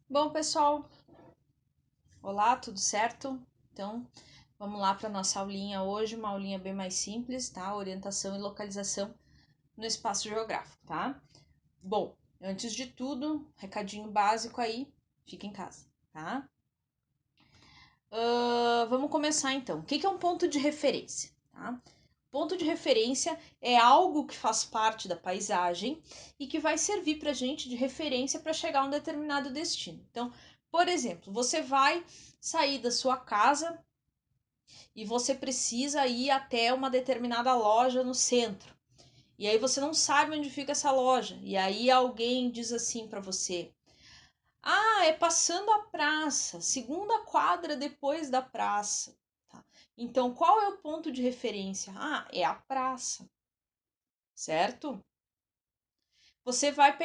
Bom, pessoal, olá, tudo certo? Então, vamos lá para nossa aulinha hoje, uma aulinha bem mais simples, tá? Orientação e localização no espaço geográfico, tá? Bom, antes de tudo, recadinho básico aí, fica em casa, tá? Vamos começar então. O que é um ponto de referência, tá? Ponto de referência é algo que faz parte da paisagem e que vai servir para a gente de referência para chegar a um determinado destino. Então, por exemplo, você vai sair da sua casa e você precisa ir até uma determinada loja no centro. E aí você não sabe onde fica essa loja. E aí alguém diz assim para você: "Ah, é passando a praça, segunda quadra depois da praça". Tá? Então, qual é o ponto de referência? Ah, é a praça, certo? Você vai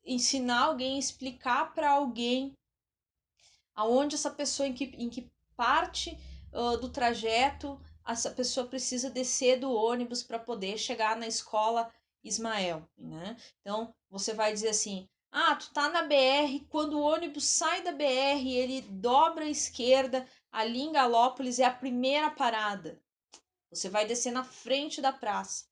ensinar alguém, explicar para alguém aonde essa pessoa, em que parte do trajeto essa pessoa precisa descer do ônibus para poder chegar na escola Ismael, né? Então você vai dizer assim: ah, tu tá na BR, quando o ônibus sai da BR, ele dobra à esquerda, ali em Galópolis é a primeira parada. Você vai descer na frente da praça.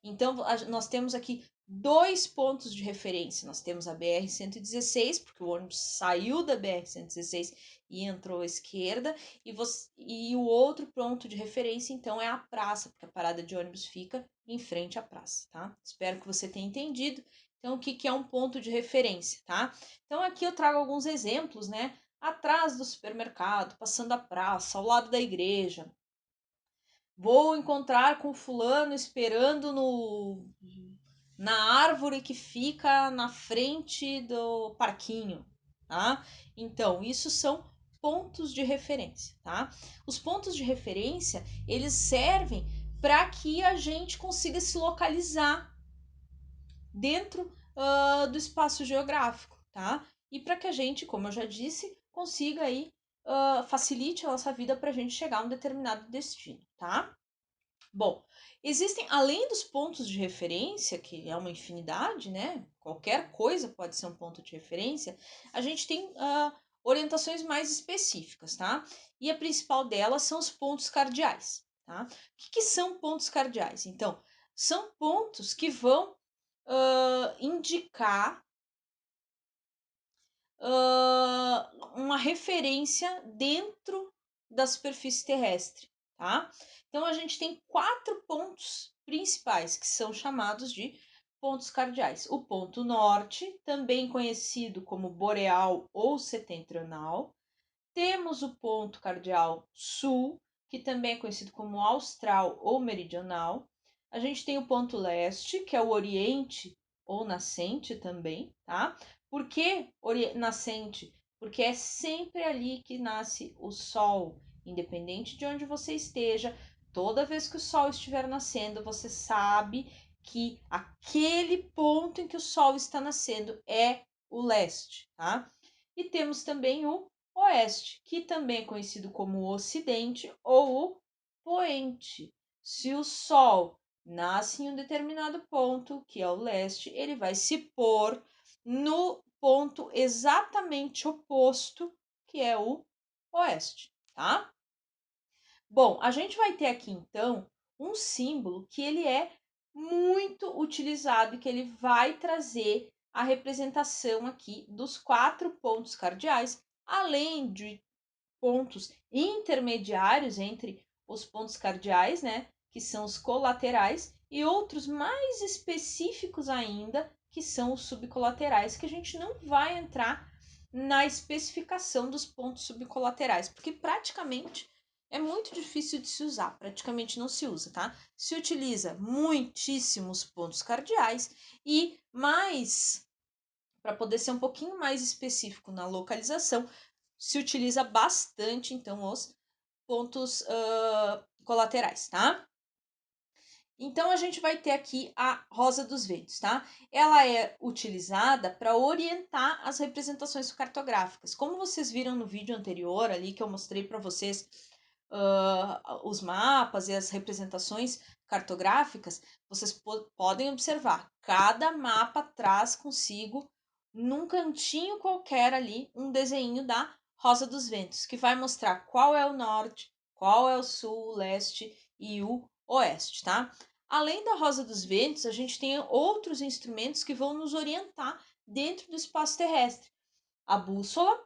Então, nós temos aqui dois pontos de referência. Nós temos a BR-116, porque o ônibus saiu da BR-116 e entrou à esquerda, e o outro ponto de referência, então, é a praça, porque a parada de ônibus fica em frente à praça, tá? Espero que você tenha entendido. Então, o que é um ponto de referência, tá? Então, aqui eu trago alguns exemplos, né? Atrás do supermercado, passando a praça, ao lado da igreja, vou encontrar com fulano esperando na árvore que fica na frente do parquinho, tá? Então, isso são pontos de referência, tá? Os pontos de referência, eles servem para que a gente consiga se localizar dentro do espaço geográfico, tá? E para que a gente, como eu já disse, consiga aí facilite a nossa vida para a gente chegar a um determinado destino, tá? Bom, existem, além dos pontos de referência, que é uma infinidade, né? Qualquer coisa pode ser um ponto de referência, a gente tem orientações mais específicas, tá? E a principal delas são os pontos cardeais, tá? O que são pontos cardeais? Então, são pontos que vão indicar uma referência dentro da superfície terrestre, tá? Então a gente tem quatro pontos principais que são chamados de pontos cardeais. O ponto norte, também conhecido como boreal ou setentrional. Temos o ponto cardeal sul, que também é conhecido como austral ou meridional. A gente tem o ponto leste, que é o oriente ou nascente também, tá? Por que nascente? Porque é sempre ali que nasce o sol, independente de onde você esteja. Toda vez que o sol estiver nascendo, você sabe que aquele ponto em que o sol está nascendo é o leste, tá? E temos também o oeste, que também é conhecido como o ocidente ou o poente. Se o sol nasce em um determinado ponto, que é o leste, ele vai se pôr no ponto exatamente oposto, que é o oeste, tá? Bom, a gente vai ter aqui então um símbolo que ele é muito utilizado e que ele vai trazer a representação aqui dos quatro pontos cardeais, além de pontos intermediários entre os pontos cardeais, né, que são os colaterais, e outros mais específicos ainda, que são os subcolaterais, que a gente não vai entrar na especificação dos pontos subcolaterais, porque praticamente é muito difícil de se usar, praticamente não se usa, tá? Se utiliza muitíssimos pontos cardeais e mais, para poder ser um pouquinho mais específico na localização, se utiliza bastante, então, os pontos colaterais, tá? Então, a gente vai ter aqui a rosa dos ventos, tá? Ela é utilizada para orientar as representações cartográficas. Como vocês viram no vídeo anterior ali, que eu mostrei para vocês os mapas e as representações cartográficas, vocês podem observar, cada mapa traz consigo num cantinho qualquer ali, um desenho da Rosa dos Ventos, que vai mostrar qual é o norte, qual é o sul, o leste e o oeste, tá? Além da Rosa dos Ventos, a gente tem outros instrumentos que vão nos orientar dentro do espaço terrestre. A bússola.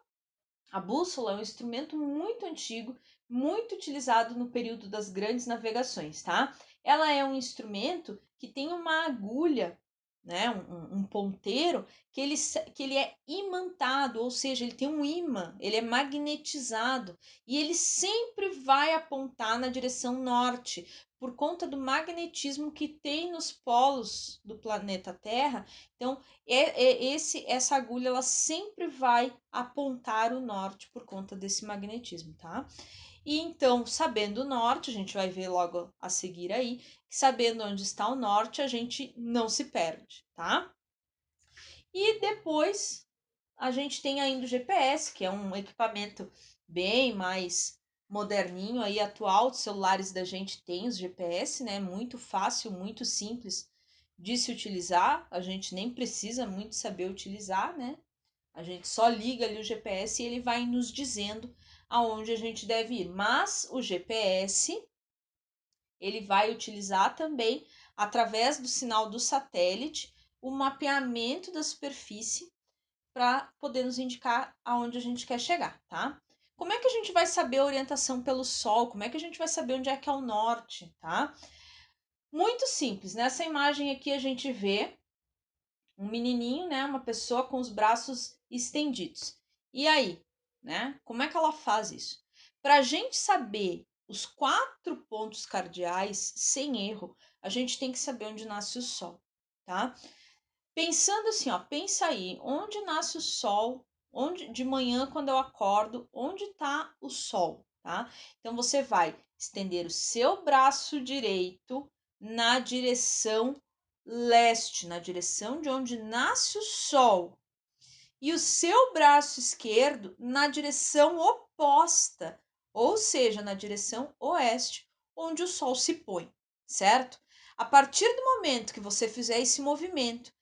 A bússola é um instrumento muito antigo, muito utilizado no período das grandes navegações, tá? Ela é um instrumento que tem uma agulha, né, um ponteiro, que ele é imantado, ou seja, ele tem um ímã, ele é magnetizado e ele sempre vai apontar na direção norte, por conta do magnetismo que tem nos polos do planeta Terra. Então, essa agulha ela sempre vai apontar o norte por conta desse magnetismo, tá? E então, sabendo o norte, a gente vai ver logo a seguir aí, que sabendo onde está o norte, a gente não se perde, tá? E depois a gente tem ainda o GPS, que é um equipamento bem mais moderninho aí, atual. Os celulares da gente tem os GPS, né? Muito fácil, muito simples de se utilizar. A gente nem precisa muito saber utilizar, né? A gente só liga ali o GPS e ele vai nos dizendo aonde a gente deve ir. Mas o GPS, ele vai utilizar também, através do sinal do satélite, o mapeamento da superfície para poder nos indicar aonde a gente quer chegar, tá? Como é que a gente vai saber a orientação pelo sol? Como é que a gente vai saber onde é que é o norte, tá? Muito simples. Nessa imagem aqui a gente vê um menininho, né, uma pessoa com os braços estendidos. E aí, né? Como é que ela faz isso? Para a gente saber os 4 pontos cardeais sem erro, a gente tem que saber onde nasce o sol, tá? Pensando assim, ó, pensa aí, onde nasce o sol, onde de manhã quando eu acordo, onde está o sol, tá? Então você vai estender o seu braço direito na direção leste, na direção de onde nasce o sol, e o seu braço esquerdo na direção oposta, ou seja, na direção oeste, onde o sol se põe, certo? A partir do momento que você fizer esse movimento,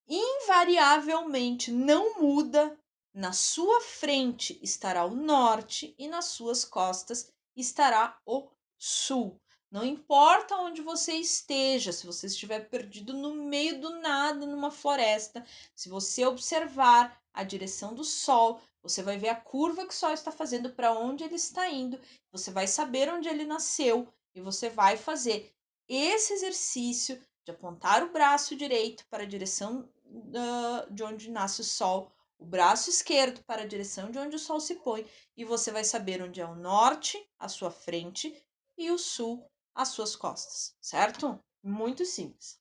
invariavelmente não muda, na sua frente estará o norte e nas suas costas estará o sul. Não importa onde você esteja, se você estiver perdido no meio do nada, numa floresta, se você observar a direção do sol, você vai ver a curva que o sol está fazendo, para onde ele está indo, você vai saber onde ele nasceu e você vai fazer esse exercício de apontar o braço direito para a direção de onde nasce o sol, o braço esquerdo para a direção de onde o sol se põe, e você vai saber onde é o norte, à sua frente, e o sul, às suas costas, certo? Muito simples.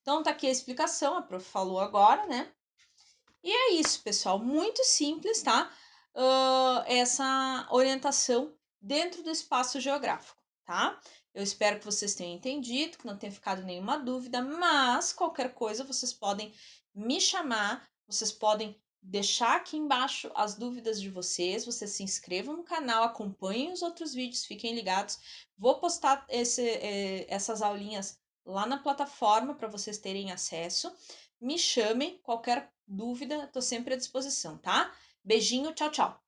Então tá aqui a explicação, a prof falou agora, né? E é isso, pessoal, muito simples, tá? Essa orientação dentro do espaço geográfico, tá? Eu espero que vocês tenham entendido, que não tenha ficado nenhuma dúvida, mas qualquer coisa vocês podem me chamar, vocês podem deixar aqui embaixo as dúvidas de vocês, vocês se inscrevam no canal, acompanhem os outros vídeos, fiquem ligados. Vou postar essas aulinhas lá na plataforma para vocês terem acesso. Me chamem, qualquer dúvida, estou sempre à disposição, tá? Beijinho, tchau, tchau!